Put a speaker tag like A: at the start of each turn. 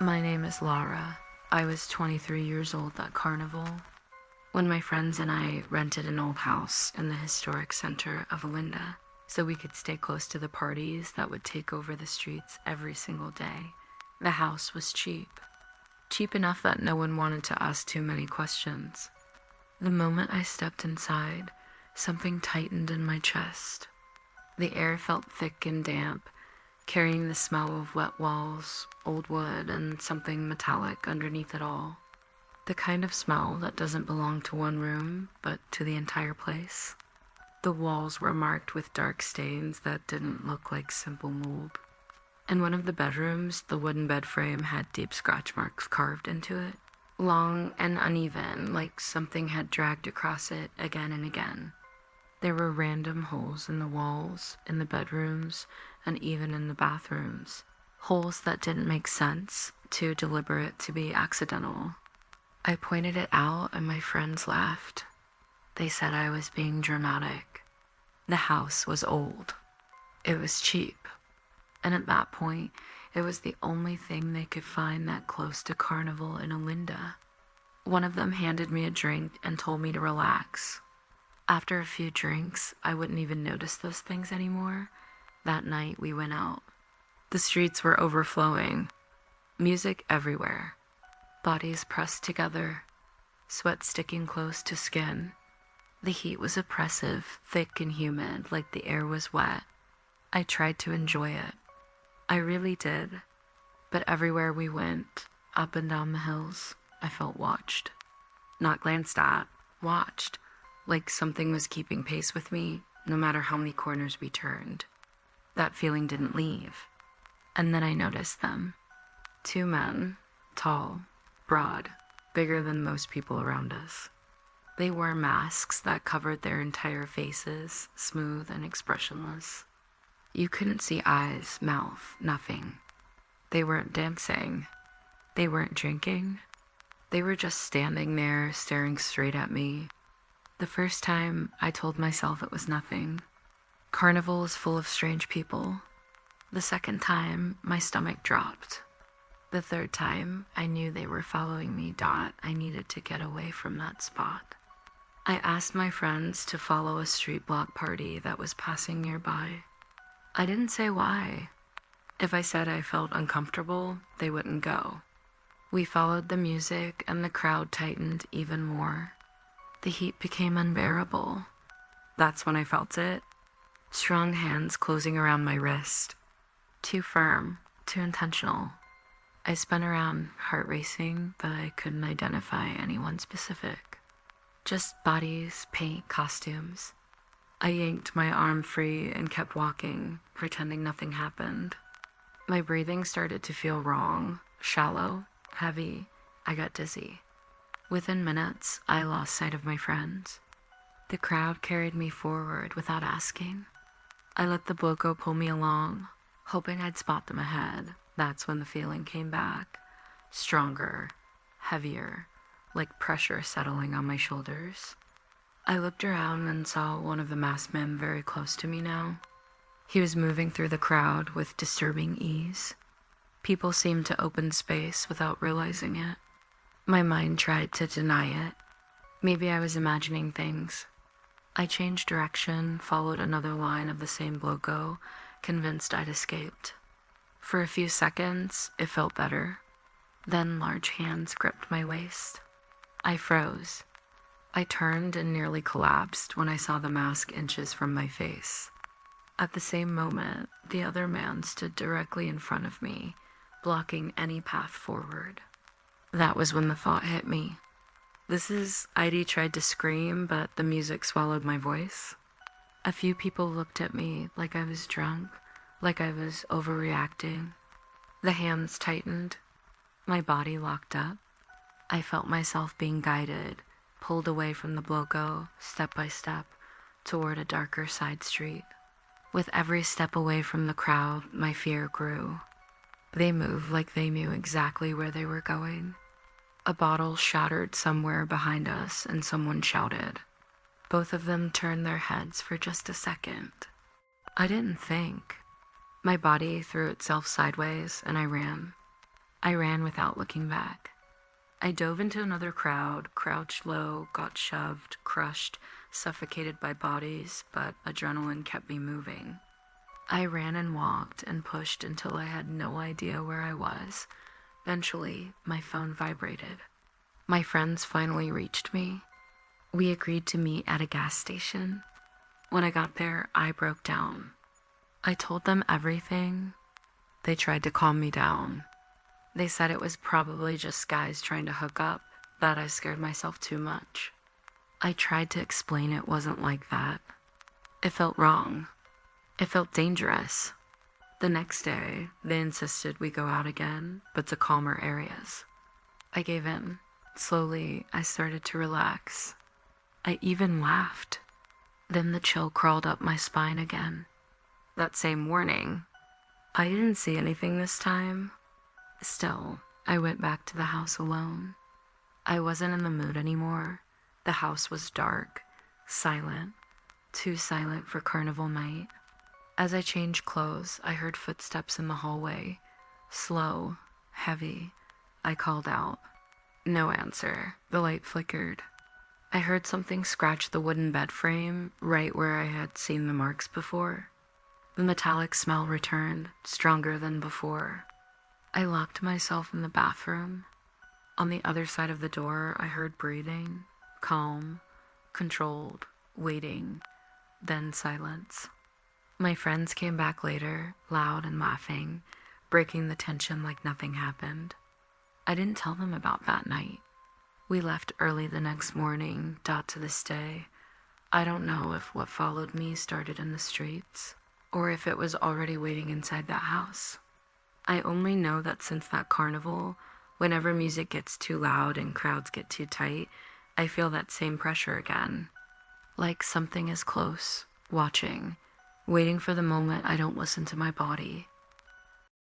A: My name is Laura. I was 23 years old at Carnival when my friends and I rented an old house in the historic center of Olinda so we could stay close to the parties that would take over the streets every single day. The house was cheap. Cheap enough that no one wanted to ask too many questions. The moment I stepped inside, something tightened in my chest. The air felt thick and damp, carrying the smell of wet walls, old wood, and something metallic underneath it all. The kind of smell that doesn't belong to one room, but to the entire place. The walls were marked with dark stains that didn't look like simple mold. In one of the bedrooms, the wooden bed frame had deep scratch marks carved into it, long and uneven, like something had dragged across it again and again. There were random holes in the walls, in the bedrooms, and even in the bathrooms. Holes that didn't make sense, too deliberate to be accidental. I pointed it out and my friends laughed. They said I was being dramatic. The house was old. It was cheap. And at that point, it was the only thing they could find that close to Carnival in Olinda. One of them handed me a drink and told me to relax. After a few drinks, I wouldn't even notice those things anymore. That night, we went out. The streets were overflowing. Music everywhere. Bodies pressed together. Sweat sticking close to skin. The heat was oppressive, thick and humid, like the air was wet. I tried to enjoy it. I really did. But everywhere we went, up and down the hills, I felt watched. Not glanced at, watched. Like something was keeping pace with me, no matter how many corners we turned. That feeling didn't leave. And then I noticed them. Two men, tall, broad, bigger than most people around us. They wore masks that covered their entire faces, smooth and expressionless. You couldn't see eyes, mouth, nothing. They weren't dancing. They weren't drinking. They were just standing there, staring straight at me. The first time, I told myself it was nothing. Carnival is full of strange people. The second time, my stomach dropped. The third time, I knew they were following me. I needed to get away from that spot. I asked my friends to follow a street block party that was passing nearby. I didn't say why. If I said I felt uncomfortable, they wouldn't go. We followed the music and the crowd tightened even more. The heat became unbearable. That's when I felt it. Strong hands closing around my wrist. Too firm, too intentional. I spun around, heart racing, but I couldn't identify anyone specific. Just bodies, paint, costumes. I yanked my arm free and kept walking, pretending nothing happened. My breathing started to feel wrong, shallow, heavy. I got dizzy. Within minutes, I lost sight of my friends. The crowd carried me forward without asking. I let the Boko pull me along, hoping I'd spot them ahead. That's when the feeling came back. Stronger, heavier, like pressure settling on my shoulders. I looked around and saw one of the masked men very close to me now. He was moving through the crowd with disturbing ease. People seemed to open space without realizing it. My mind tried to deny it. Maybe I was imagining things. I changed direction, followed another line of the same logo, convinced I'd escaped. For a few seconds, it felt better. Then large hands gripped my waist. I froze. I turned and nearly collapsed when I saw the mask inches from my face. At the same moment, the other man stood directly in front of me, blocking any path forward. That was when the thought hit me. I'd tried to scream, but the music swallowed my voice. A few people looked at me like I was drunk, like I was overreacting. The hands tightened. My body locked up. I felt myself being guided, pulled away from the Bloco, step by step, toward a darker side street. With every step away from the crowd, my fear grew. They moved like they knew exactly where they were going. A bottle shattered somewhere behind us and someone shouted. Both of them turned their heads for just a second. I didn't think. My body threw itself sideways and I ran. I ran without looking back. I dove into another crowd, crouched low, got shoved, crushed, suffocated by bodies, but adrenaline kept me moving. I ran and walked and pushed until I had no idea where I was. Eventually, my phone vibrated. My friends finally reached me. We agreed to meet at a gas station. When I got there, I broke down. I told them everything. They tried to calm me down. They said it was probably just guys trying to hook up, that I scared myself too much. I tried to explain it wasn't like that. It felt wrong. It felt dangerous. The next day, they insisted we go out again, but to calmer areas. I gave in. Slowly, I started to relax. I even laughed. Then the chill crawled up my spine again. That same morning, I didn't see anything this time. Still, I went back to the house alone. I wasn't in the mood anymore. The house was dark, silent, too silent for carnival night. As I changed clothes, I heard footsteps in the hallway. Slow, heavy. I called out. No answer. The light flickered. I heard something scratch the wooden bed frame, right where I had seen the marks before. The metallic smell returned, stronger than before. I locked myself in the bathroom. On the other side of the door, I heard breathing, calm, controlled, waiting, then silence. My friends came back later, loud and laughing, breaking the tension like nothing happened. I didn't tell them about that night. We left early the next morning. To this day, I don't know if what followed me started in the streets, or if it was already waiting inside that house. I only know that since that carnival, whenever music gets too loud and crowds get too tight, I feel that same pressure again. Like something is close, watching, waiting for the moment I don't listen to my body.